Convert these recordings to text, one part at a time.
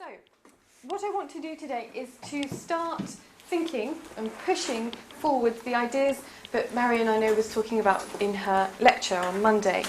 So, what I want to do today is to start thinking and pushing forward the ideas that Marion, I know, was talking about in her lecture on Monday.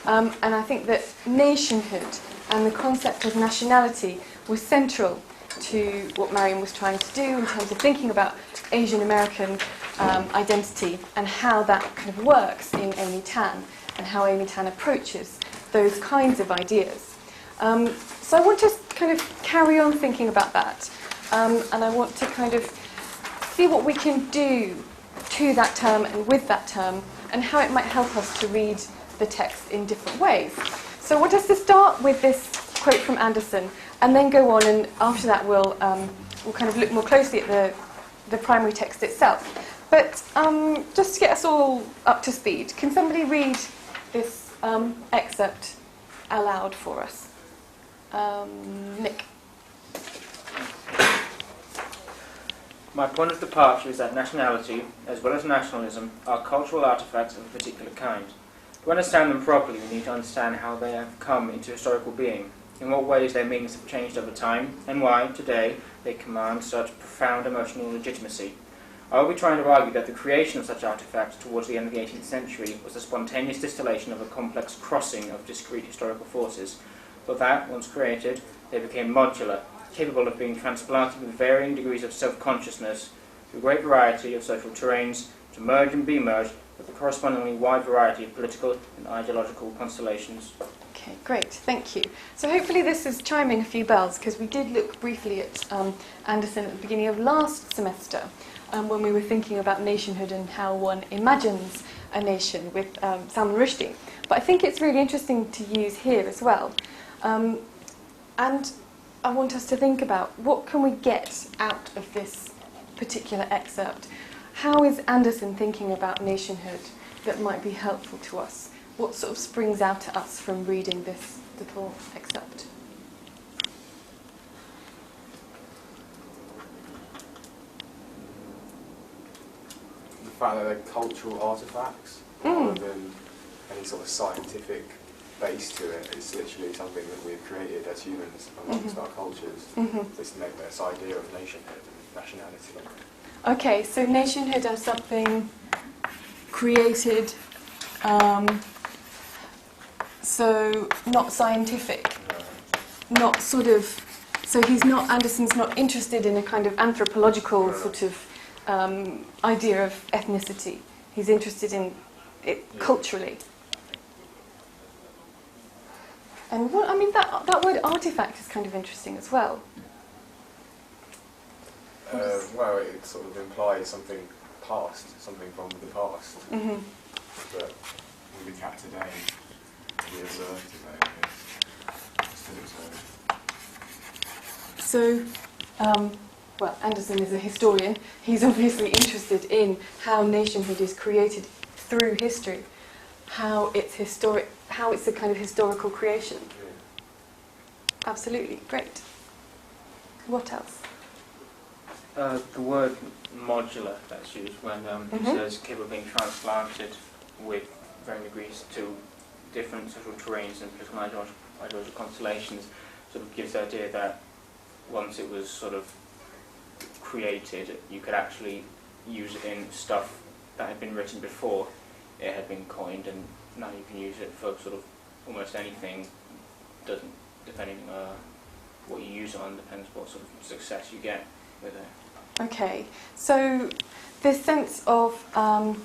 And I think that nationhood and the concept of nationality was central to what Marion was trying to do in terms of thinking about Asian American identity and how that kind of works in Amy Tan and how Amy Tan approaches those kinds of ideas. So I want to kind of carry on thinking about that, and I want to kind of see what we can do to that term and with that term and how it might help us to read the text in different ways. So I want us to start with this quote from Anderson and then go on, and after that we'll kind of look more closely at the primary text itself. But just to get us all up to speed, can somebody read this excerpt aloud for us? Nick. My point of departure is that nationality, as well as nationalism, are cultural artifacts of a particular kind. To understand them properly, we need to understand how they have come into historical being, in what ways their meanings have changed over time, and why, today, they command such profound emotional legitimacy. I will be trying to argue that the creation of such artifacts towards the end of the 18th century was the spontaneous distillation of a complex crossing of discrete historical forces, but that, once created, they became modular, capable of being transplanted with varying degrees of self-consciousness through a great variety of social terrains to merge and be merged with a correspondingly wide variety of political and ideological constellations. Okay, great, thank you. So hopefully this is chiming a few bells, because we did look briefly at Anderson at the beginning of last semester when we were thinking about nationhood and how one imagines a nation with Salman Rushdie. But I think it's really interesting to use here as well. And I want us to think about what can we get out of this particular excerpt. How is Anderson thinking about nationhood that might be helpful to us? What sort of springs out at us from reading this little excerpt? The fact that they're cultural artifacts rather than any sort of scientific base to it. It's literally something that we've created as humans amongst our cultures. This idea of nationhood and nationality. Okay, so nationhood as something created, so not scientific, not sort of, so Anderson's not interested in a kind of anthropological sort of idea of ethnicity. He's interested in it culturally. And that word artifact is kind of interesting as well. Well, it sort of implies something past, something from the past. But we look at today, we observe today, still observe. So, well, Anderson is a historian. He's obviously interested in how nationhood is created through history, how it's a kind of historical creation. Absolutely, great. What else? The word modular that's used when it says capable of being transplanted with varying degrees to different social terrains and political and ideological constellations sort of gives the idea that once it was sort of created, you could actually use it in stuff that had been written before it had been coined, and now you can use it for sort of almost anything. Doesn't, depending on what you use it on, depends what sort of success you get with it. Okay, so this sense of I'll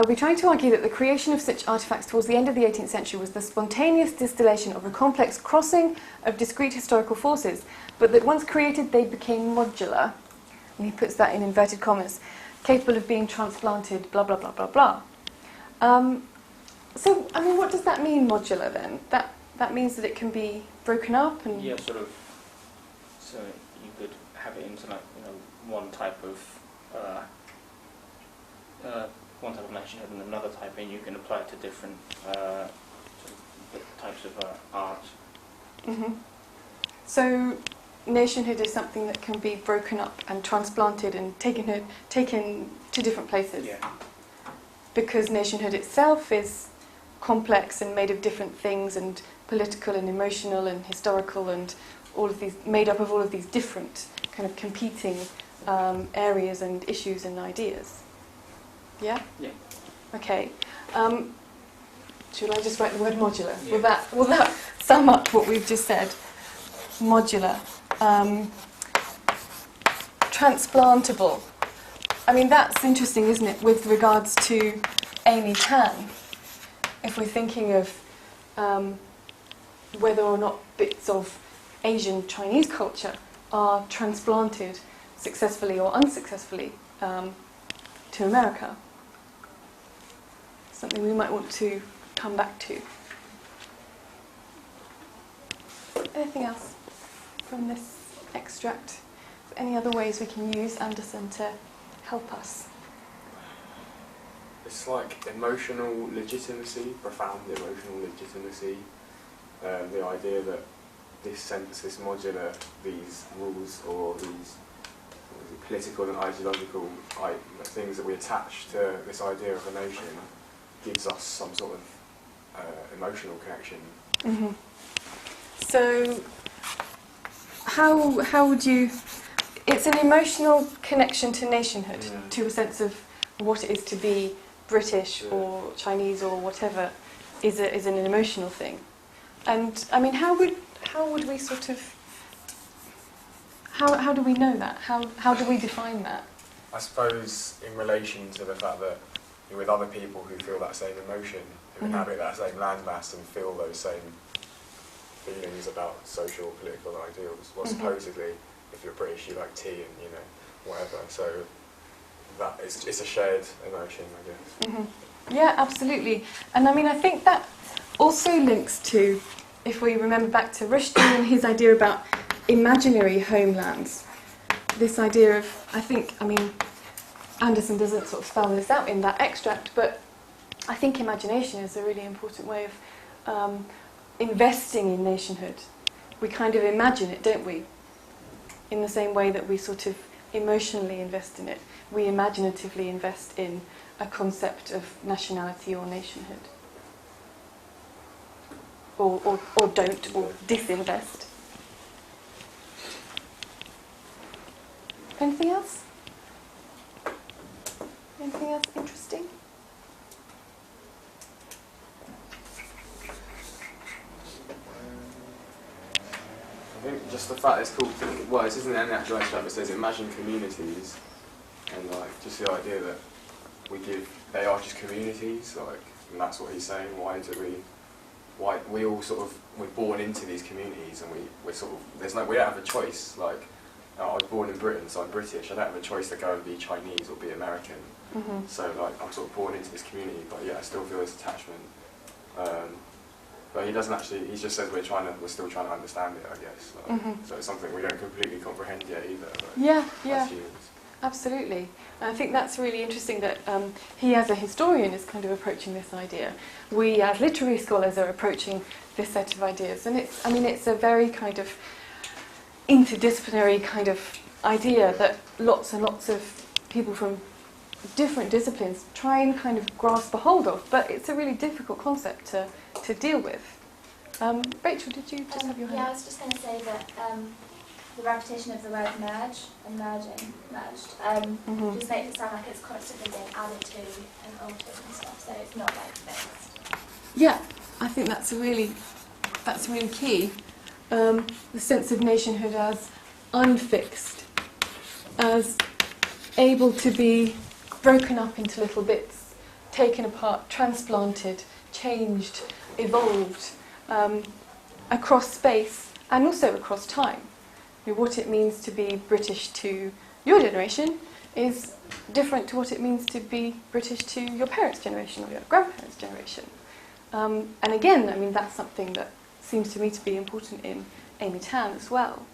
be trying to argue that the creation of such artifacts towards the end of the 18th century was the spontaneous distillation of a complex crossing of discrete historical forces, but that once created they became modular, and he puts that in inverted commas, capable of being transplanted, blah, blah, blah, blah, blah. So, what does that mean, modular, then? That means that it can be broken up? And yeah, sort of, so you could have it into one type of nationhood and another type, and you can apply it to different sort of types of art. So nationhood is something that can be broken up and transplanted and taken to different places. Yeah. Because nationhood itself is complex and made of different things and political and emotional and historical and made up of all of these different kind of competing areas and issues and ideas. Yeah? Yeah. Okay. Should I just write the word modular? Yeah. Will that sum up what we've just said? Modular. Transplantable. I mean, that's interesting, isn't it, with regards to Amy Tan? If we're thinking of whether or not bits of Asian Chinese culture are transplanted successfully or unsuccessfully to America. Something we might want to come back to. Anything else from this extract? Any other ways we can use Anderson to help us? It's like emotional legitimacy, profound emotional legitimacy. The idea that this sense, this modular, these rules or these political and ideological things that we attach to this idea of a nation gives us some sort of emotional connection. Mm-hmm. So, how would you? It's an emotional connection to nationhood, to a sense of what it is to be British or Chinese or whatever, is an emotional thing. And I mean, how would we sort of? How do we know that? How do we define that? I suppose in relation to the fact that you're with other people who feel that same emotion, who inhabit that same landmass and feel those same feelings about social, political ideals. Well, supposedly, if you're British, you like tea and whatever. So that it's a shared emotion, I guess. Mm-hmm. Yeah, absolutely. And I mean, I think that also links to, if we remember back to Rushdie and his idea about imaginary homelands. This idea of, I mean, Anderson doesn't sort of spell this out in that extract, but I think imagination is a really important way of investing in nationhood. We kind of imagine it, don't we? In the same way that we sort of emotionally invest in it, we imaginatively invest in a concept of nationality or nationhood. Or don't, or disinvest. Anything else? Anything else interesting? I think just the fact it's called, well, this isn't an actual extract, but it says imagine communities, and like just the idea that they are just communities, like, and that's what he's saying. Why we all sort of, we're born into these communities, and we're sort of, we don't have a choice. Like, I was born in Britain, so I'm British. I don't have a choice to go and be Chinese or be American. Mm-hmm. So like, I'm sort of born into this community, but yeah, I still feel this attachment. But he doesn't actually. He just says we're still trying to understand it, I guess. Like, so it's something we don't completely comprehend yet either. Like, Yeah, as humans. absolutely. And I think that's really interesting that he, as a historian, is kind of approaching this idea. We, as literary scholars, are approaching this set of ideas, and it's a very kind of interdisciplinary kind of idea that lots and lots of people from different disciplines try and kind of grasp a hold of, but it's a really difficult concept to deal with. Rachel, did you just have your hand? Yeah, I was just going to say that the repetition of the word merge and merging, merged, just makes it sound like it's constantly being added to and altered and stuff, so it's not like fixed. Yeah, I think that's really key. The sense of nationhood as unfixed, as able to be broken up into little bits, taken apart, transplanted, changed, evolved across space and also across time. You know, what it means to be British to your generation is different to what it means to be British to your parents' generation or your grandparents' generation. And again, I mean, that's something that seems to me to be important in Amy Tan as well.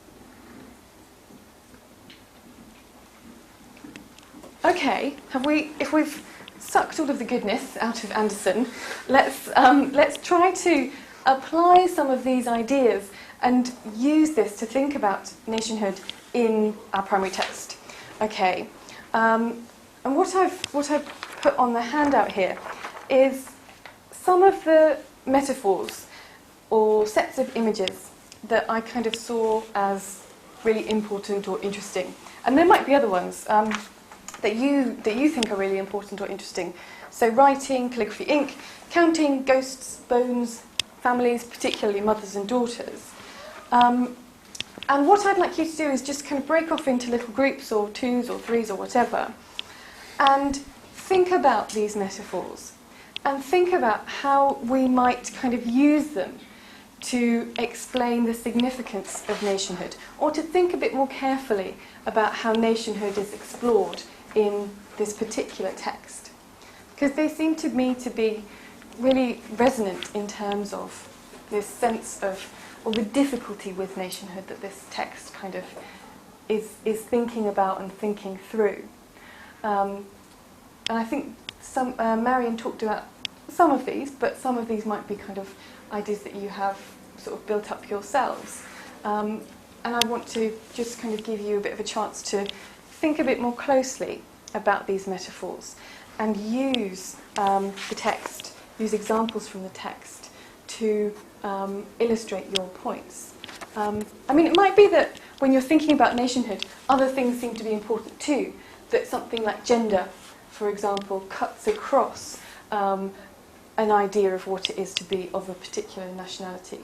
Okay, if we've sucked all of the goodness out of Anderson, let's try to apply some of these ideas and use this to think about nationhood in our primary text. Okay, and what I've put on the handout here is some of the metaphors or sets of images that I kind of saw as really important or interesting. And there might be other ones that you think are really important or interesting. So writing, calligraphy, ink, counting, ghosts, bones, families, particularly mothers and daughters. And what I'd like you to do is just kind of break off into little groups or twos or threes or whatever, and think about these metaphors, and think about how we might kind of use them to explain the significance of nationhood, or to think a bit more carefully about how nationhood is explored in this particular text. Because they seem to me to be really resonant in terms of this sense of, or the difficulty with nationhood that this text kind of is thinking about and thinking through. And I think Marion talked about some of these, but some of these might be kind of ideas that you have sort of built up yourselves. And I want to just kind of give you a bit of a chance to think a bit more closely about these metaphors and use the text, use examples from the text to illustrate your points. I mean, it might be that when you're thinking about nationhood, other things seem to be important too, that something like gender, for example, cuts across an idea of what it is to be of a particular nationality.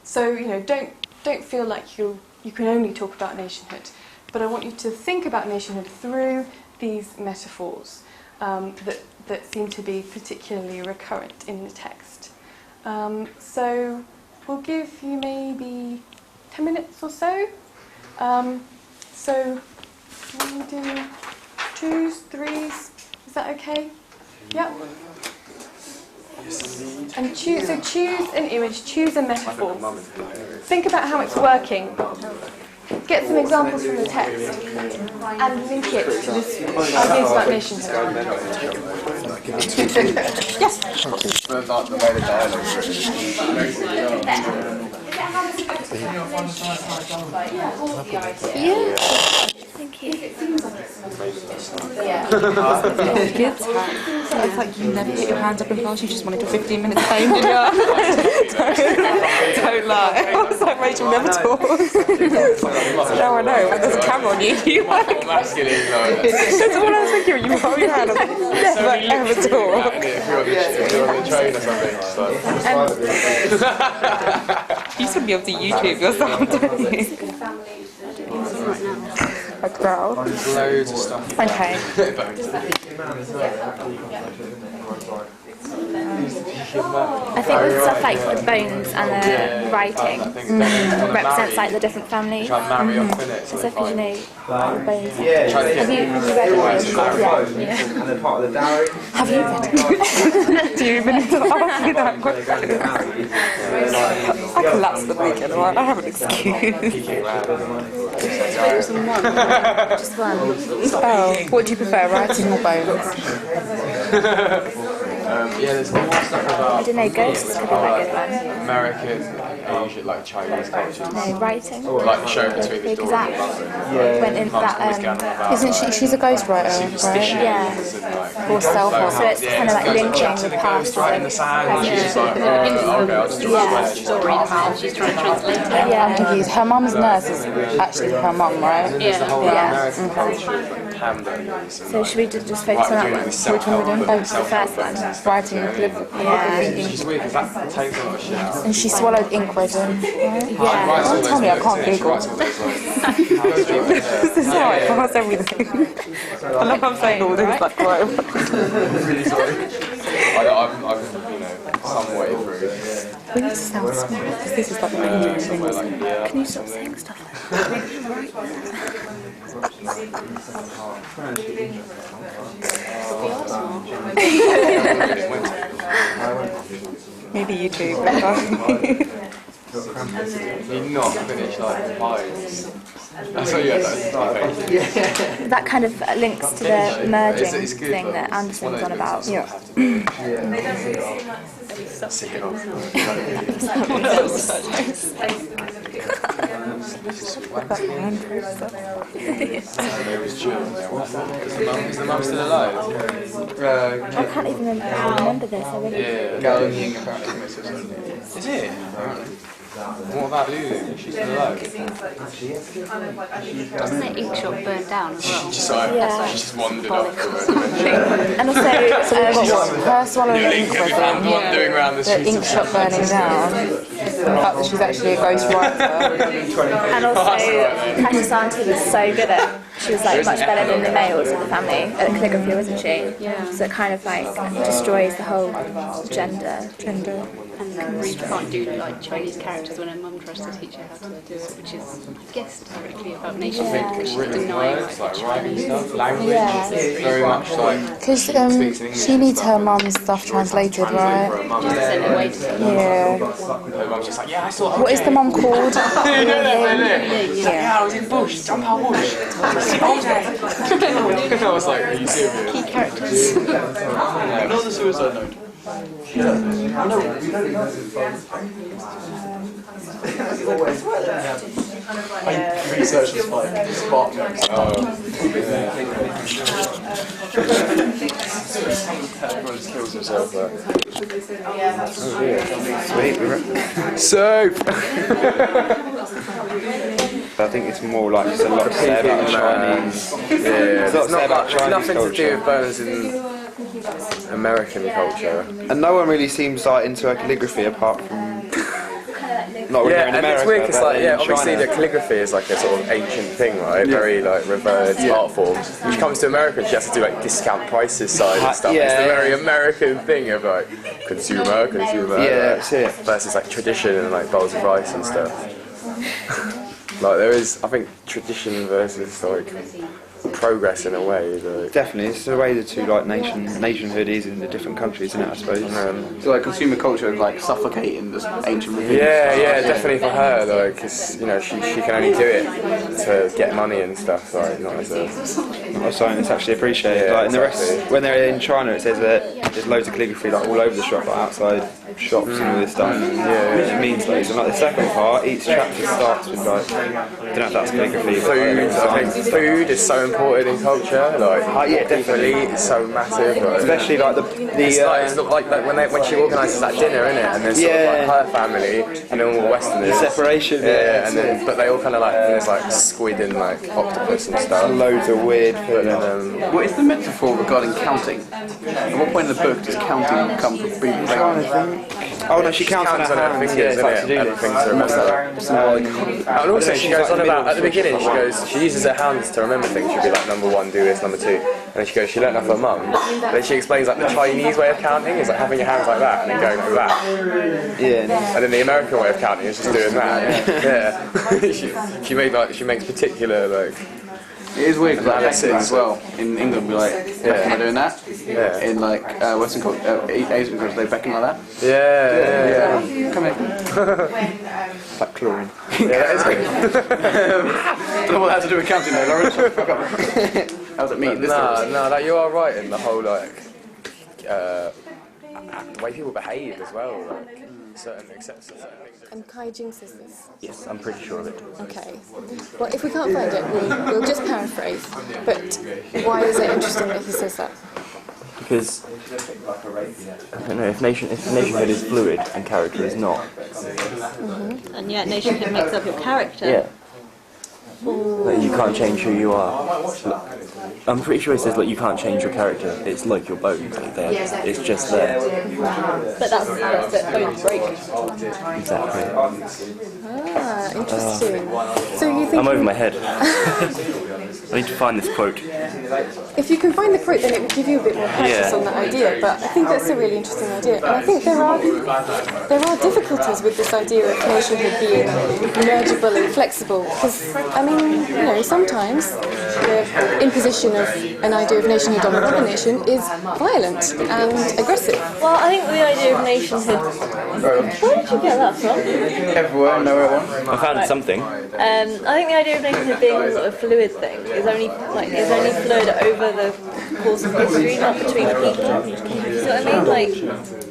So, you know, don't feel like you can only talk about nationhood, but I want you to think about nationhood through these metaphors that seem to be particularly recurrent in the text. So we'll give you maybe 10 minutes or so. So can we do twos, threes? Is that okay? Yep. And choose an image, choose a metaphor. Think about how it's working. Get some examples from the text and link it to this ideas about nationhood. Yes. Yeah. Thank you. Good. It's like you never put your hands up in class, you just wanted a 15-minute phone, didn't you? Don't lie. I was like, Rachel never talks. Now I know, when there's a camera on you, you won't. That's all I was thinking when you hold your hand. I was like, never ever talk. If you're on the train or something, You should be able to YouTube yourself, don't you? A crowd. there's loads of stuff. Okay. I think with stuff like the bones and the writing represents like the different families. Try and marry up in it. So if you know the bones. Have you read it? Yeah. And they're part of the dowry. Have you read it? Do you even need to ask me that question? I collapsed the weekend, alright? I have an excuse. Just one. Oh, what do you prefer, writing or bones? Yeah, there's more stuff about I don't know, ghosts could be quite a good one. American, Asian, like Chinese cultures. No, writing. Like the show between the Because door and that went into that. Isn't she? She's a ghostwriter, right? Yeah. Or self-help. So it's kind of like linking the past right in the with sand. She's just like, okay, I'll just Yeah. Story of how she's trying to translate it. I'm yeah. confused. Her mum's nurse is actually her mum, right? There's the whole Yeah. American culture, like hamburgers. So should we just focus on that one? Which one we doing? The first one. Writing and calligraphy. Yeah. She's weird because that takes a lot of shit out. And she swallowed ink resin. Yeah. Don't tell me I can't Google. This is how I pass everything. I love how I'm saying all this like right. Really sorry. I'm some way through. We need to sound smart because this is like the Somewhere like, yeah. Can you stop saying stuff like maybe YouTube. You're not finished like pies. That's what you had, that? That kind of links to the merging It's good, thing but that Anderson's on about. Yeah. Sick it off. Is the mum still alive? I can't even remember this. I really Yeah. Is it? Apparently. What about Lulu? She's still alive. Doesn't the ink shop burn down as well? She's like, Yeah. she just wandered off from it. And also, Her swallowing ink Can be found wandering around the the streets ink of shop burning down, and the fact that she's actually a ghost writer. and also, Precious Auntie was so good at. She was like much better than the males in the family at calligraphy, wasn't she? Yeah. So it kind of like destroys the whole gender. And Reed can't do like Chinese characters when her mum tries to teach her how to do it, which is, I guess, directly about nation Yeah. because she's Written denying words, like writing stuff, language, Yeah. very much like... Because she needs her mum's stuff translated, right? just to send it away to them. Yeah. Her mum's just like, yeah, I saw What is the mum called? Yeah, I was in bush, jump out bush. I was like, are you serious? Key characters. Not the suicide note. Research is like spark notes. Everyone just kills himself there. Soap! I think it's more like just a lot to say about Chinese. Yeah, It's not about Chinese nothing to do culture. with Bones in American culture. And no one really seems like into her calligraphy apart from not when they're in and America. it's weird because, but like, then yeah, in obviously China. the calligraphy is like a sort of ancient thing, right? Very like revered art form. When she comes to America, and she has to do like discount prices side and stuff. Yeah, It's the yeah. very American thing of like consumer, Yeah, that's it. versus like tradition and like bowls of rice and stuff. Like there is, I think, tradition versus like progress in a way. Like, Definitely, it's the way the two like nationhood is in the different countries, isn't it? I suppose. So like consumer culture is like suffocating this ancient routine. yeah, definitely for her. Like, 'cause, you know, she can only do it to get money and stuff. Like, not as a Not something that's actually appreciated. Yeah, like in the exactly. rest, when they're in China, it says that there's loads of calligraphy like all over the shop, like outside shops and all this stuff. Which means loads. And like the second part, each chapter starts with like, I don't know if that's calligraphy, but food. I signs. think food is so important in culture. Like, Yeah, definitely. it's so massive. Like, Especially like it's not like when she organises that dinner, innit? And there's sort of like her family and then all the Westerners. separation. Yeah, and then but they all kind of like there's like squid and like octopus and stuff. Loads of weird But food. then, What is the metaphor regarding counting? At what point in the book does counting come from being Oh no, she counts on her hands. Yeah, fingers, it's like innit? to-do list. Everything to remember. And also, she goes on about at the beginning. She goes, she uses her hands to remember things. She'll be like, number one, do this, number two, and then she goes, she learnt off her mum. Then she explains like the Chinese way of counting is like having your hands like that and then going like that. Yeah. And then the American way of counting is just doing that. Yeah. she makes particular like. It is weird because like Texans as well in England we like Beckham are doing that. Yeah. In like Western culture, Asian culture they Beckham like that. Yeah. Come here. Like chlorine. Yeah, that is good. Don't know what that has to do with counting though, Lawrence. How does it mean? No, like you are right in the whole like the way people behave as well. Like certain things. And Kai Jing says this. Yes, I'm pretty sure of it. Okay. Well, if we can't find it, we'll just paraphrase. But why is it interesting that he says that? Because I don't know if nationhood is fluid and character is not. And yet nationhood makes up your character. Yeah. Like you can't change who you are. I'm pretty sure it says like you can't change your character. It's like your bones. Like it's just there. But that's it, bones break. Exactly. Ah, interesting. So you think I'm over my head. I need to find this quote. if you can find the quote, then it would give you a bit more practice on that idea. But I think that's a really interesting idea, and I think there are difficulties with this idea of nationhood being mergeable and flexible. Because I mean, you know, sometimes the imposition of an idea of nationhood on another nation is violent and aggressive. Well, I think the idea of nationhood. Where did you get that from? Everywhere, nowhere one. I found something. I think the idea of nationhood being a sort of fluid thing is only fluid over the course of history, not between the people. So I mean, like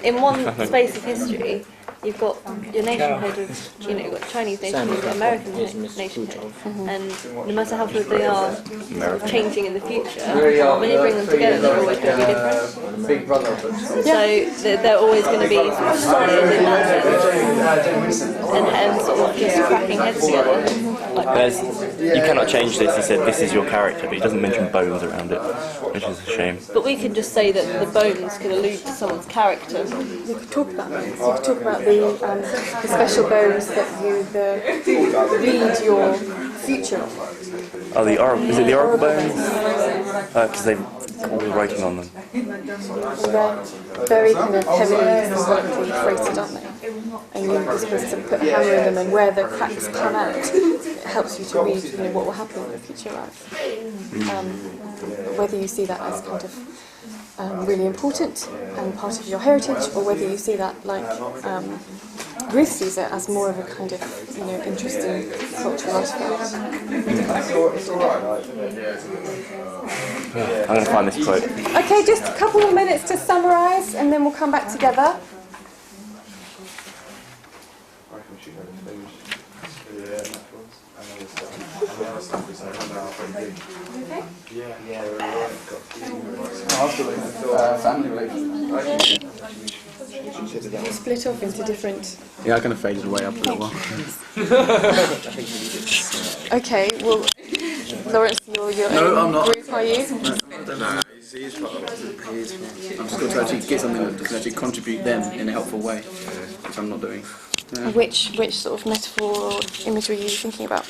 in one space of history, you've got your nationhood of, you've got Chinese nationhood, you've got American nationhood, and no matter how fluid they are changing in the future, when you bring them together, they're always going to be different. Big brother. So they're always going to be sort of solid in that sense, and sort of just cracking heads together. You cannot change this. He said this is your character, but he doesn't mention bones around it, which is a shame. But we could just say that the bones could allude to someone's character. We could talk about bones. We could talk about the special bones that you read your future on. Oh, the oracle. Is it the oracle bones? Because they've all writing on them. They're very kind of heavily symbolically freighted, aren't they? And you're supposed to put a hammer in them, and where the cracks come out, it helps you to read, what will happen in your future life. Whether you see that as kind of really important and part of your heritage, or whether you see that like Ruth sees it as more of a kind of interesting cultural artifact. I'm going to find this quote. Okay, just a couple of minutes to summarise, and then we'll come back together. Okay. Family relations. You split off into different. Yeah, I kind of faded away after a while. Okay, well, Lawrence, you're I'm not. Ruth, are you? No, he's part of it. I'm just going to actually get something that can actually contribute them in a helpful way, which I'm not doing. Yeah. Which sort of metaphor or imagery are you thinking about?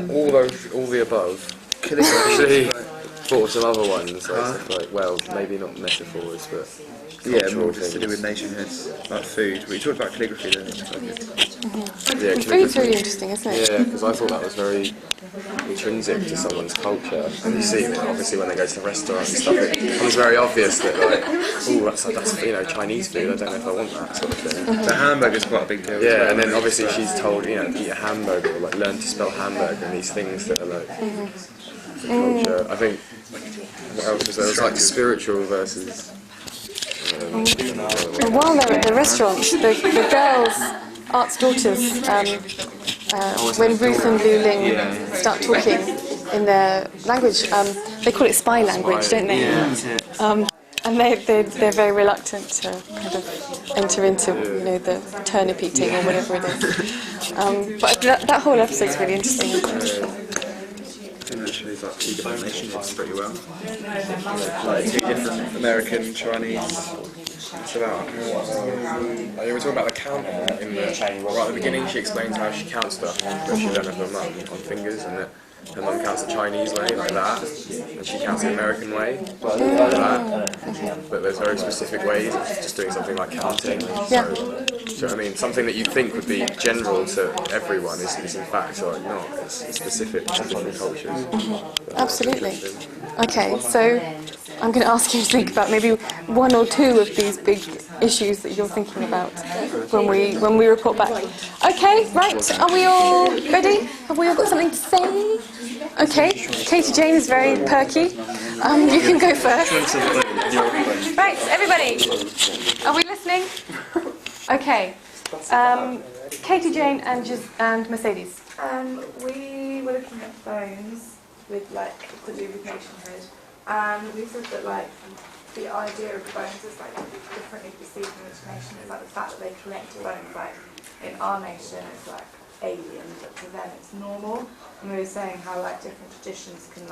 All the above. Could actually thought of some other ones, maybe not metaphors, but more just to do with nationhoods, like food. We talked about calligraphy, didn't we? Yeah, food's really interesting, isn't it? Yeah, because I thought that was very intrinsic to someone's culture. And you see, obviously, when they go to the restaurant and stuff, it becomes very obvious that, that's Chinese food. I don't know if I want that sort of thing. The hamburger's quite a big deal. Yeah, and then obviously she's told, eat a hamburger, or learn to spell hamburger, and these things that are the culture. I think what else was there? It was spiritual versus. And while they're at the restaurant, the girls, Art's daughters, when Ruth and Lu Ling start talking in their language, they call it spy language, don't they? And they're very reluctant to kind of enter into the turnip eating or whatever it is. But that whole episode's really interesting, isn't it? Actually, it's like two different nations pretty well. Like two different American, Chinese. It's about. We were talking about the counting right at the beginning. She explains how she counts stuff, but she don't have her mum on fingers, and that her mum counts the Chinese way like that, and she counts the American way like that. But there's very specific ways of just doing something like counting. So, do you know what I mean? Something that you'd think would be general to everyone is in fact not. It's specific to different cultures. Absolutely. Okay, so I'm going to ask you to think about maybe one or two of these big issues that you're thinking about when we report back. Okay, right, are we all ready? Have we all got something to say? Okay, Katie Jane is very perky. You can go first. Right, everybody, are we listening? Okay, Katie Jane and Mercedes. We were looking at bones with to do with nationhood, and we said that the idea of bones is differently perceived in each nation. It's the fact that they collect bones. In our nation, it's alien, but to them it's normal. And we were saying how different traditions can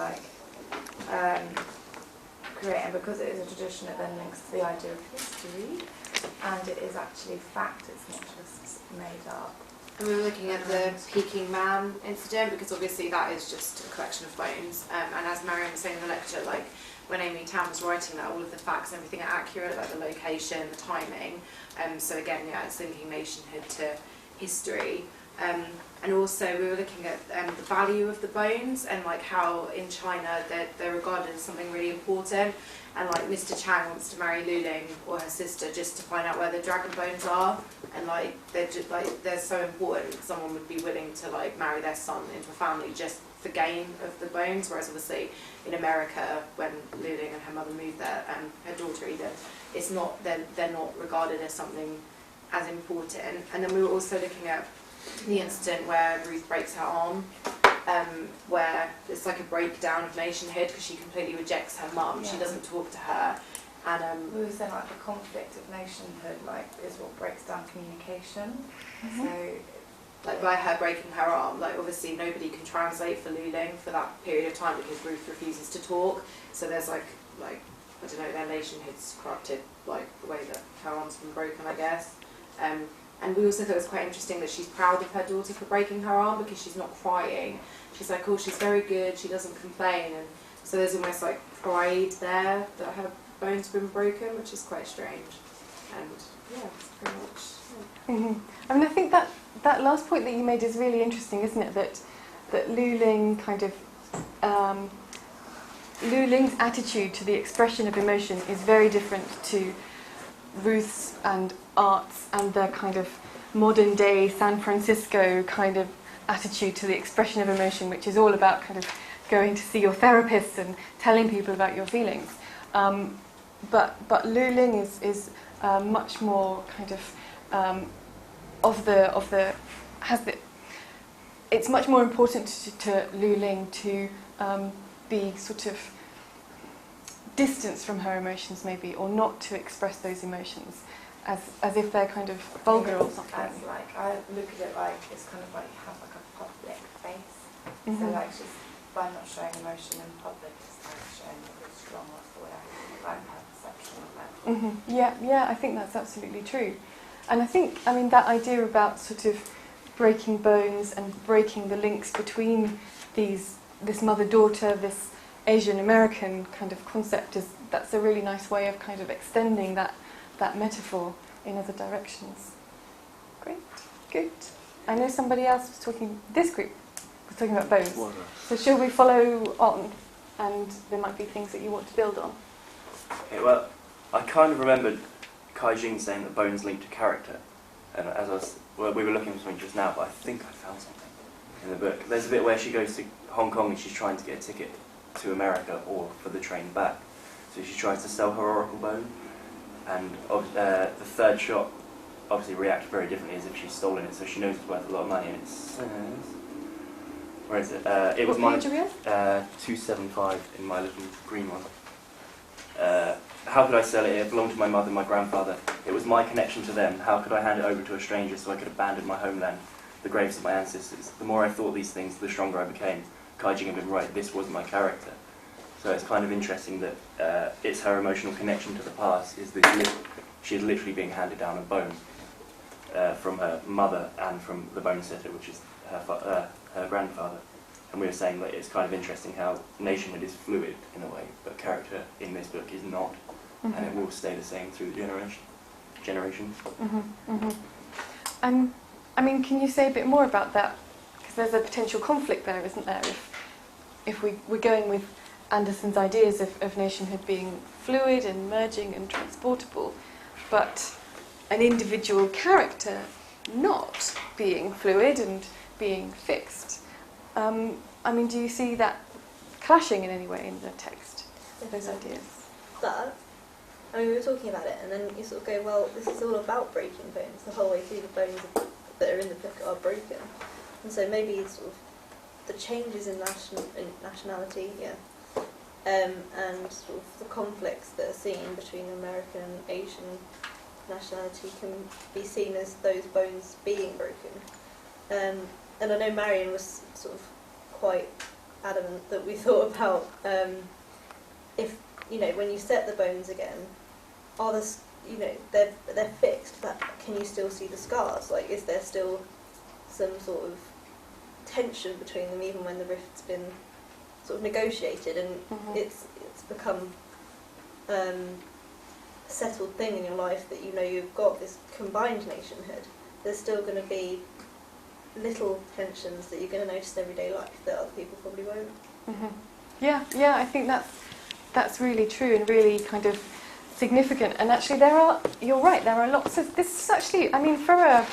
create, and because it is a tradition, it then links to the idea of history, and it is actually fact. It's not just made up. And we were looking at the Peking Man incident, because obviously that is just a collection of bones. And as Marion was saying in the lecture, when Amy Tam was writing that, all of the facts and everything are accurate, the location, the timing. So again, it's linking nationhood to history. And also we were looking at the value of the bones, and how in China they're regarded as something really important. And Mr. Chang wants to marry Lu Ling or her sister just to find out where the dragon bones are, and they're so important that someone would be willing to marry their son into a family just for gain of the bones. Whereas obviously in America, when Lu Ling and her mother moved there, and her daughter either, it's not they're not regarded as something as important. And then we were also looking at the incident where Ruth breaks her arm, where it's like a breakdown of nationhood because she completely rejects her mum. She doesn't talk to her. And we were saying like the conflict of nationhood like is what breaks down communication. So like by her breaking her arm, like obviously nobody can translate for Lu Ling for that period of time because Ruth refuses to talk. So there's like I don't know, their nationhood's corrupted, like the way that her arm's been broken, I guess. And we also thought it was quite interesting that she's proud of her daughter for breaking her arm because she's not crying. She's like, oh, she's very good, she doesn't complain. And so there's almost like pride there that her bone's been broken, which is quite strange. And yeah, it's pretty much. Yeah. I mean, I think that last point that you made is really interesting, isn't it? That Lu Ling kind of Lu Ling's attitude to the expression of emotion is very different to Ruth's and Art's and the kind of modern day San Francisco kind of attitude to the expression of emotion, which is all about kind of going to see your therapist and telling people about your feelings. But Lu Ling is much more kind of it's much more important to Lu Ling to be sort of distanced from her emotions maybe, or not to express those emotions as if they're kind of vulgar or something. As like I look at it like it's kind of like you have like a public face. So like just by not showing emotion in public, it's like showing that you're strong. That's the way I like her perception of it. Yeah, I think that's absolutely true. And I think, I mean, that idea about sort of breaking bones and breaking the links between this mother-daughter, this Asian-American kind of concept, that's a really nice way of kind of extending that metaphor in other directions. Great, good. I know somebody else was talking, this group was talking about bones. So shall we follow on? And there might be things that you want to build on. Okay, well, I kind of remembered Kai Jing saying that bones linked to character. And we were looking for something just now, but I think I found something in the book. There's a bit where she goes to Hong Kong and she's trying to get a ticket to America or for the train back. So she tries to sell her oracle bone, and the third shop obviously reacts very differently as if she's stolen it, so she knows it's worth a lot of money, and it says... Where is it? It was my 275 in my little green one. How could I sell it? It belonged to my mother and my grandfather. It was my connection to them. How could I hand it over to a stranger so I could abandon my homeland, the graves of my ancestors? The more I thought these things, the stronger I became. Kai Jing had been right. This was my character. So it's kind of interesting that it's her emotional connection to the past. She is literally being handed down a bone from her mother and from the Bonesetter, which is her grandfather. And we were saying that it's kind of interesting how nationhood is fluid in a way, but character in this book is not, and it will stay the same through the generations. I mean, can you say a bit more about that? Because there's a potential conflict there, isn't there? If we're going with Anderson's ideas of nationhood being fluid and merging and transportable, but an individual character not being fluid and being fixed. I mean, do you see that clashing in any way in the text, those ideas? But, I mean, we were talking about it, and then you sort of go, well, this is all about breaking bones. The whole way through, the bones that are in the book are broken. And so maybe sort of the changes in nationality, and sort of the conflicts that are seen between American and Asian nationality can be seen as those bones being broken. And I know Marion was sort of quite adamant that we thought about if, you know, when you set the bones again, are the, you know, they're fixed, but can you still see the scars? Like, is there still some sort of tension between them even when the rift's been sort of negotiated and it's become a settled thing in your life that you know you've got this combined nationhood? There's still going to be little tensions that you're going to notice in everyday life that other people probably won't. Yeah, I think that's really true and really kind of significant. And actually, you're right, there are lots of, this is actually, I mean, for a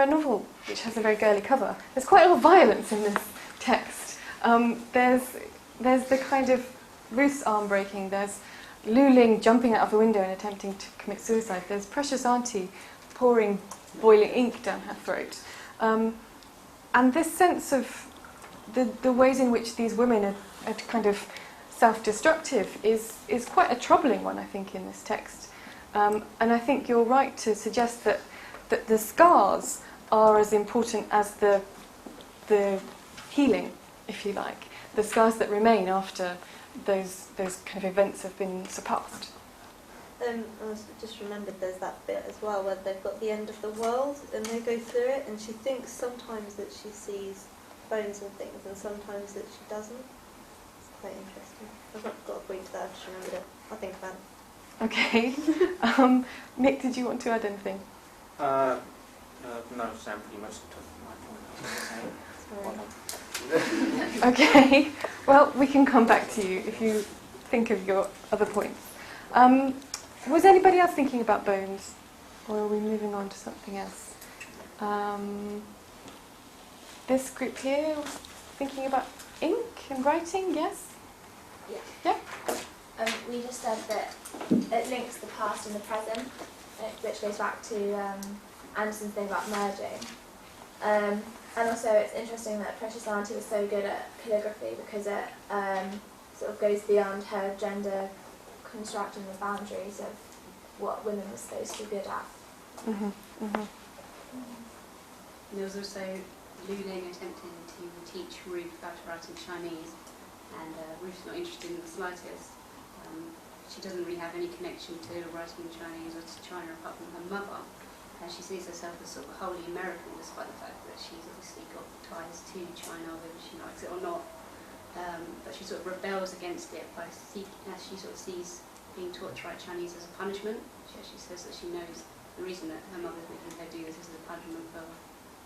novel which has a very girly cover, there's quite a lot of violence in this text. There's the kind of Ruth's arm breaking, there's Luling jumping out of the window and attempting to commit suicide. There's Precious Auntie pouring boiling ink down her throat. And this sense of the ways in which these women are kind of self-destructive is quite a troubling one, I think, in this text. And I think you're right to suggest that the scars are as important as the healing, if you like, the scars that remain after those kind of events have been surpassed. I just remembered there's that bit as well where they've got the end of the world and they go through it, and she thinks sometimes that she sees bones and things and sometimes that she doesn't. It's quite interesting. I've not got a point to that, I've just remembered it. I'll think about it. Okay. Nick, did you want to add anything? No, Sam pretty much took my point. Okay. Well, we can come back to you if you think of your other points. Was anybody else thinking about bones? Or are we moving on to something else? This group here, thinking about ink and writing, yes? Yeah. Yeah? We just said that it links the past and the present, which goes back to Anderson's thing about merging. And also it's interesting that Precious Auntie was so good at calligraphy because it sort of goes beyond her gender constructing the boundaries of what women were supposed to be good at. Mm-hmm. Mm-hmm. And there was also Luling attempting to teach Ruth how to write in Chinese, and Ruth's not interested in the slightest. She doesn't really have any connection to writing in Chinese or to China apart from her mother. She sees herself as sort of wholly American, despite the fact that she's obviously got ties to China, whether she likes it or not. But she sort of rebels against it by as she sort of sees being taught to write Chinese as a punishment. She actually says that she knows the reason that her mother's making her do this is a punishment for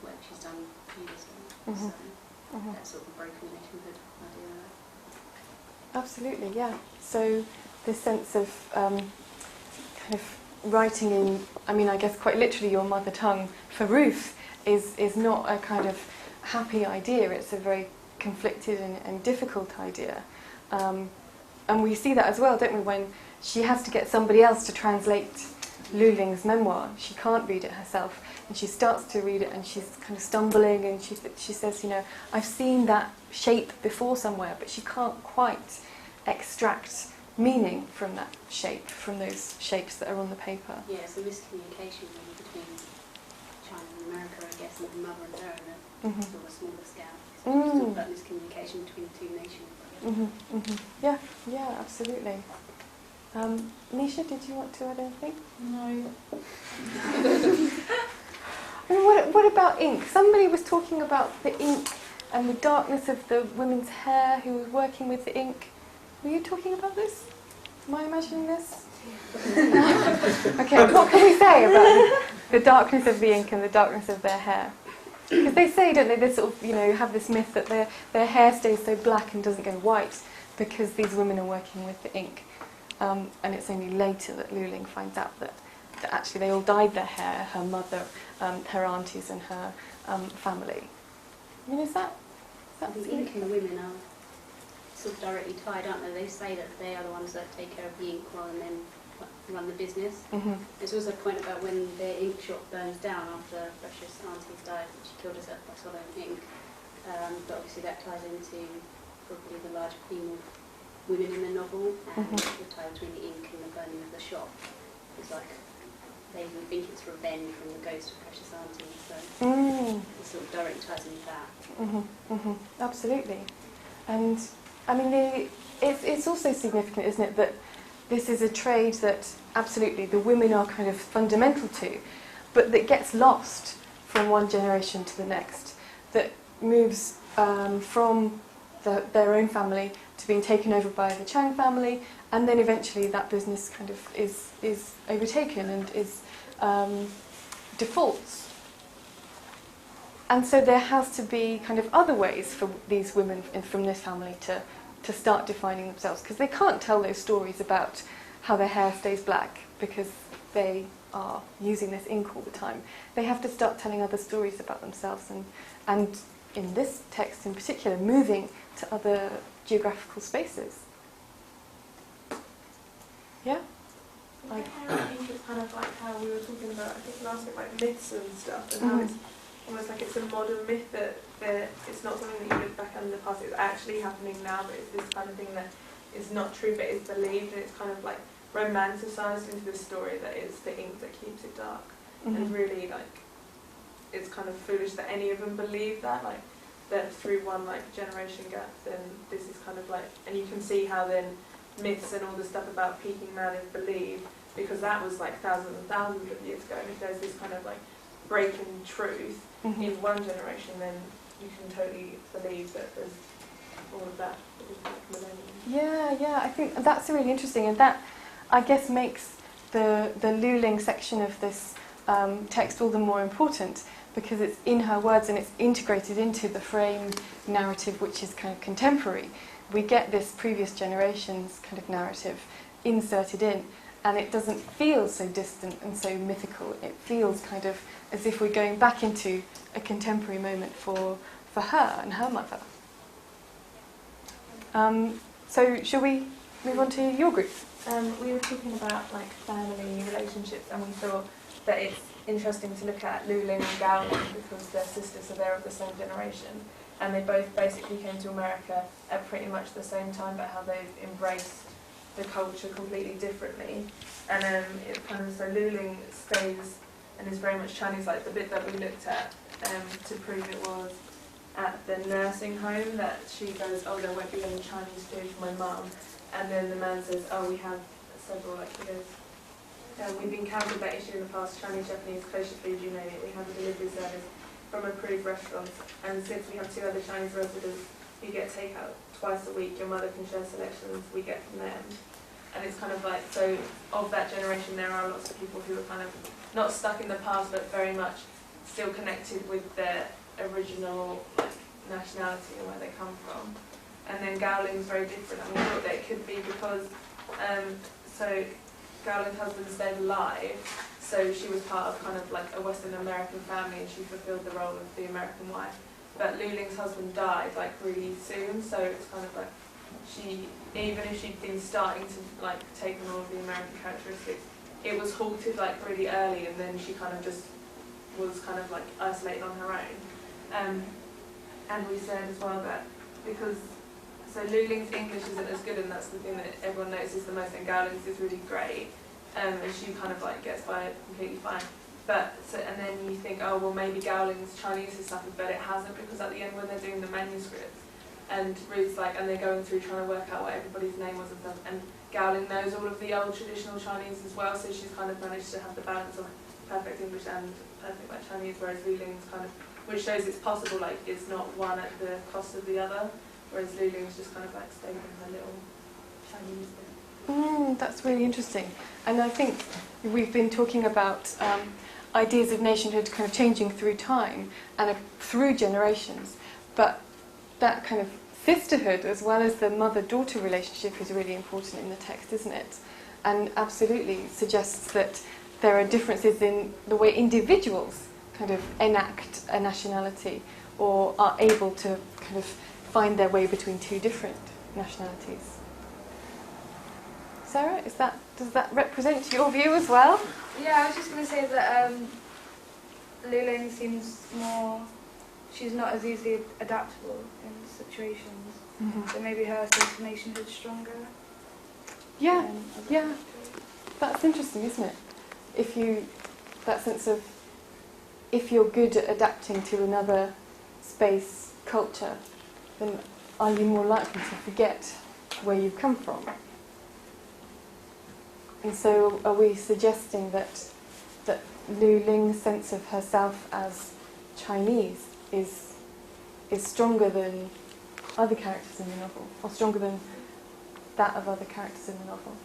work she's done previously. Mm-hmm. So that sort of broken nationhood idea. Absolutely, yeah. So this sense of kind of writing in, I mean, I guess quite literally your mother tongue for Ruth is not a kind of happy idea. It's a very conflicted and difficult idea. And we see that as well, don't we, when she has to get somebody else to translate Luling's memoir. She can't read it herself, and she starts to read it and she's kind of stumbling, and she says, you know, I've seen that shape before somewhere, but she can't quite extract meaning from that shape, from those shapes that are on the paper. Yeah, it's a miscommunication between China and America, I guess, and the mother and her on a sort of a smaller scale. So it's sort of that miscommunication between the two nations. Yeah, yeah, absolutely. Nisha, did you want to add anything? No. I mean, what about ink? Somebody was talking about the ink and the darkness of the women's hair who was working with the ink. Were you talking about this? Am I imagining this? Okay, what can we say about the darkness of the ink and the darkness of their hair? Because they say, don't they, they sort of, you know, have this myth that their hair stays so black and doesn't go white because these women are working with the ink. And it's only later that Luling finds out that actually they all dyed their hair, her mother, her aunties and her family. I mean, is that the ink and the women are sort of directly tied, aren't they? They say that they are the ones that take care of the ink rather than run the business. There's also a point about when their ink shop burns down after Precious Auntie's died, and she killed herself by swallowing ink. But obviously that ties into probably the larger theme of women in the novel, and the tie between the ink and the burning of the shop. It's like they even think it's revenge from the ghost of Precious Auntie, so it sort of directly ties into that. Absolutely. And I mean, it's also significant, isn't it, that this is a trade that absolutely the women are kind of fundamental to, but that gets lost from one generation to the next, that moves from their own family to being taken over by the Chang family, and then eventually that business kind of is overtaken and is defaults. And so there has to be kind of other ways for these women from this family to start defining themselves, because they can't tell those stories about how their hair stays black because they are using this ink all the time. They have to start telling other stories about themselves, and in this text in particular, moving to other geographical spaces. Yeah? I think it's kind of like how we were talking about, I think last week, like myths and stuff, and how it's almost like it's a modern myth that it's not something that you look back on in the past, it's actually happening now, but it's this kind of thing that is not true but is believed, and it's kind of like romanticised into this story that it's the ink that keeps it dark. And really, like, it's kind of foolish that any of them believe that, like, that through one, like, generation gap, then this is kind of like, and you can see how then myths and all the stuff about peaking man is believed, because that was like thousands and thousands of years ago, and if there's this kind of like breaking truth in one generation, then you can totally believe that there's all of that is like millennium. Yeah, I think that's really interesting, and that, I guess, makes the Luling section of this text all the more important, because it's in her words and it's integrated into the framed narrative, which is kind of contemporary. We get this previous generation's kind of narrative inserted in, and it doesn't feel so distant and so mythical. It feels kind of as if we're going back into a contemporary moment for her and her mother. So shall we move on to your group? We were talking about like family relationships, and we thought that it's interesting to look at Luling and Gowling because they're sisters, so they're of the same generation, and they both basically came to America at pretty much the same time, but how they've embraced the culture completely differently. And it kind of, so Luling stays and is very much Chinese, like the bit that we looked at to prove it was at the nursing home that she goes, oh, there won't be any Chinese food for my mum, and then the man says, oh, we have several, like he goes, we've encountered that issue in the past, Chinese, Japanese, kosher food, you name it, we have a delivery service from approved restaurants, and since we have 2 other Chinese residents who get takeout twice a week, your mother can share selections we get from them. And it's kind of like, so of that generation there are lots of people who are kind of not stuck in the past but very much still connected with their original like nationality and where they come from. And then Gowling's very different, and we thought that it could be because so Gowling's husband stayed alive, so she was part of kind of like a Western American family and she fulfilled the role of the American wife. But Luling's husband died like really soon, so it's kind of like she, even if she'd been starting to like take on all of the American characteristics, it was halted like really early, and then she kind of just was kind of like isolated on her own. And we said as well that because so Luling's English isn't as good, and that's the thing that everyone notices the most, and Gowling's is really great, and she kind of like gets by completely fine. But so, and then you think, oh well, maybe Gowling's Chinese has suffered, but it hasn't, because at the end when they're doing the manuscripts, and Ruth's like, and they're going through trying to work out what everybody's name was and stuff, and Gowling knows all of the old traditional Chinese as well, so she's kind of managed to have the balance of perfect English and perfect like Chinese, whereas Luling's kind of, which shows it's possible, like it's not one at the cost of the other, whereas Luling's just kind of like stayed in her little Chinese bit. That's really interesting. And I think we've been talking about ideas of nationhood kind of changing through time and through generations, but that kind of sisterhood as well as the mother-daughter relationship is really important in the text, isn't it? And absolutely suggests that there are differences in the way individuals kind of enact a nationality or are able to kind of find their way between 2 different nationalities. Sarah, does that represent your view as well? Yeah, I was just going to say that Luling seems more, she's not as easily adaptable in situations, so maybe her sense of nationhood is stronger. Yeah, that's interesting, isn't it? That sense of, if you're good at adapting to another space, culture, then are you more likely to forget where you've come from? And so are we suggesting that Luling's sense of herself as Chinese is stronger than other characters in the novel, or stronger than that of other characters in the novel?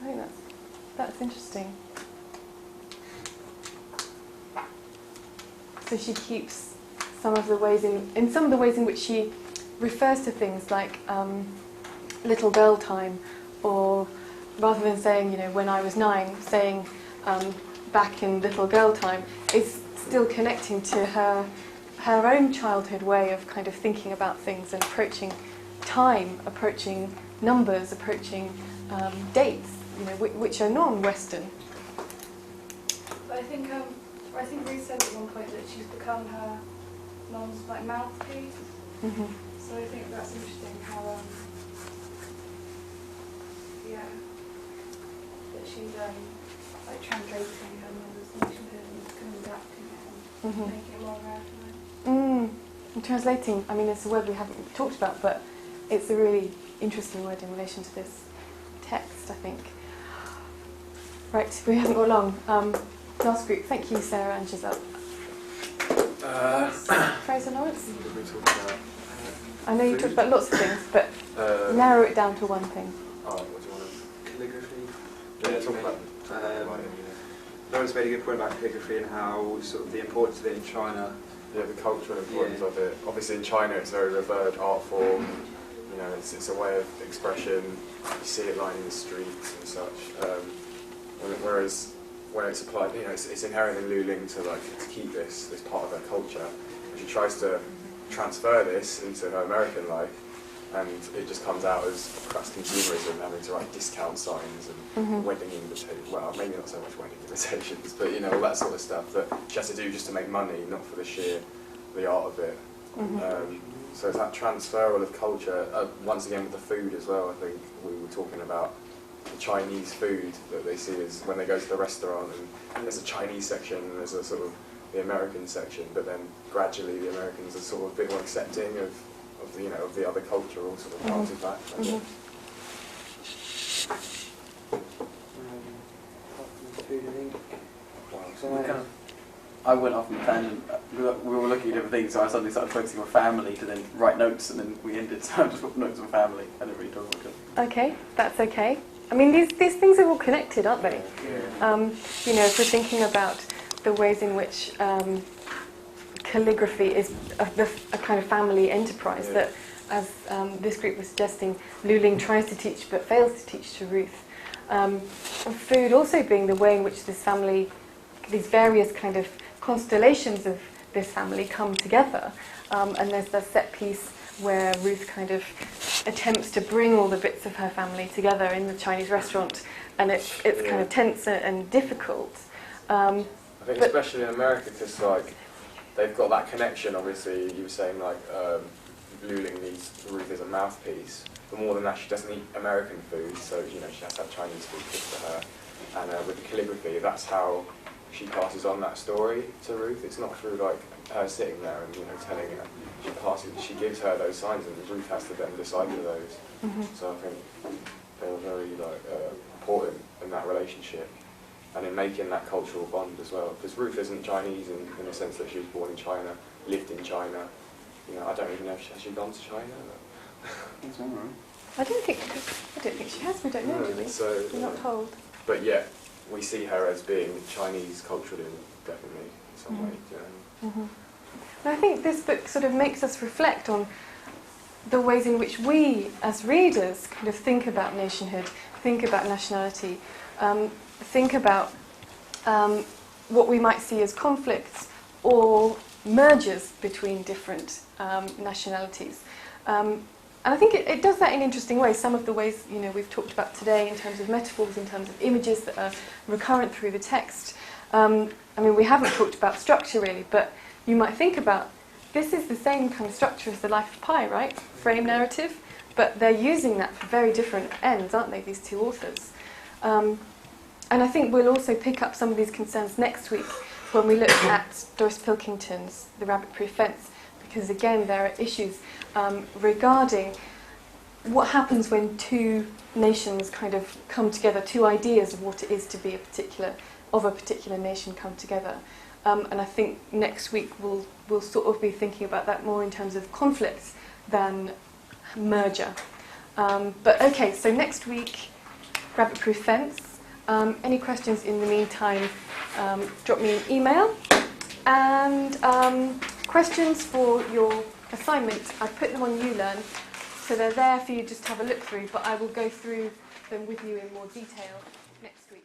I think that's interesting. So she keeps some of the ways in some of the ways in which she refers to things like little girl time, or rather than saying, when I was 9, saying back in little girl time, is still connecting to her own childhood way of kind of thinking about things and approaching time, approaching numbers approaching dates, which are non-Western. But I think Ruth said at one point that she's become her mum's mouthpiece. Mm-hmm. So I think that's interesting how that she's translating her mother's nationhood and kind of adapting it and making it more Americanized. And translating, I mean, it's a word we haven't talked about, but it's a really interesting word in relation to this text, I think. Right, we haven't got long. Last group, thank you, Sarah and Giselle. Fraser Lawrence? What did we talk about? I know you talked about lots of things, but narrow it down to one thing. Oh, what do you want to... Calligraphy. Yeah, talk about Lawrence made a good point about calligraphy and how sort of the importance of it in China. Yeah, the cultural importance of it. Obviously in China it's a very revered art form. It's a way of expression. You see it lining the streets and such. Whereas when it's applied, it's inherent in Lu Ling to keep this part of her culture. And she tries to transfer this into her American life, and it just comes out as crass consumerism, having to write discount signs and wedding invitations. Well, maybe not so much wedding invitations, but all that sort of stuff that she has to do just to make money, not for the art of it. So it's that transferal of culture. Once again with the food as well. I think we were talking about the Chinese food that they see is when they go to the restaurant, and there's a Chinese section and there's a sort of the American section, but then gradually the Americans are sort of a bit more accepting of the other cultural sort of artifacts. I went off on a tangent. We were looking at different things, so I suddenly started focusing on family to then write notes, and then we ended. So I just put notes on family. I didn't really talk about it. Okay, that's okay. I mean, these things are all connected, aren't they? If we're thinking about the ways in which calligraphy is a kind of family enterprise that, as this group was suggesting, Lu Ling tries to teach but fails to teach to Ruth. Food also being the way in which this family, these various kind of constellations of this family come together. And there's that set piece where Ruth kind of attempts to bring all the bits of her family together in the Chinese restaurant, and it's kind of tense and difficult. I think especially in America, because they've got that connection. Obviously, you were saying Lu Ling needs Ruth as a mouthpiece. But more than that, she doesn't eat American food, so she has to have Chinese food cooked to her. And with the calligraphy, that's how she passes on that story to Ruth. It's not through her sitting there and telling her. She gives her those signs, and Ruth has to then decipher those. So I think they were very important in that relationship, and in making that cultural bond as well. Because Ruth isn't Chinese in the sense that she was born in China, lived in China. I don't even know if she has gone to China. That's all right. I don't think she has. We don't know, do we? So, we're not told. But yet, we see her as being Chinese culturally, definitely in some way. And I think this book sort of makes us reflect on the ways in which we, as readers, kind of think about nationhood, think about nationality, think about what we might see as conflicts or mergers between different nationalities. And I think it does that in interesting ways. Some of the ways we've talked about today in terms of metaphors, in terms of images that are recurrent through the text. We haven't talked about structure really, but you might think about this is the same kind of structure as the Life of Pi, right? Frame narrative, but they're using that for very different ends, aren't they? These two authors. And I think we'll also pick up some of these concerns next week when we look at Doris Pilkington's The Rabbit-Proof Fence, because again there are issues regarding what happens when two nations kind of come together, two ideas of what it is to be a particular nation come together. And I think next week we'll sort of be thinking about that more in terms of conflicts than merger. But okay, so next week, Rabbit-Proof Fence. Any questions in the meantime, drop me an email. And questions for your assignment, I put them on ULearn, so they're there for you just to have a look through, but I will go through them with you in more detail next week.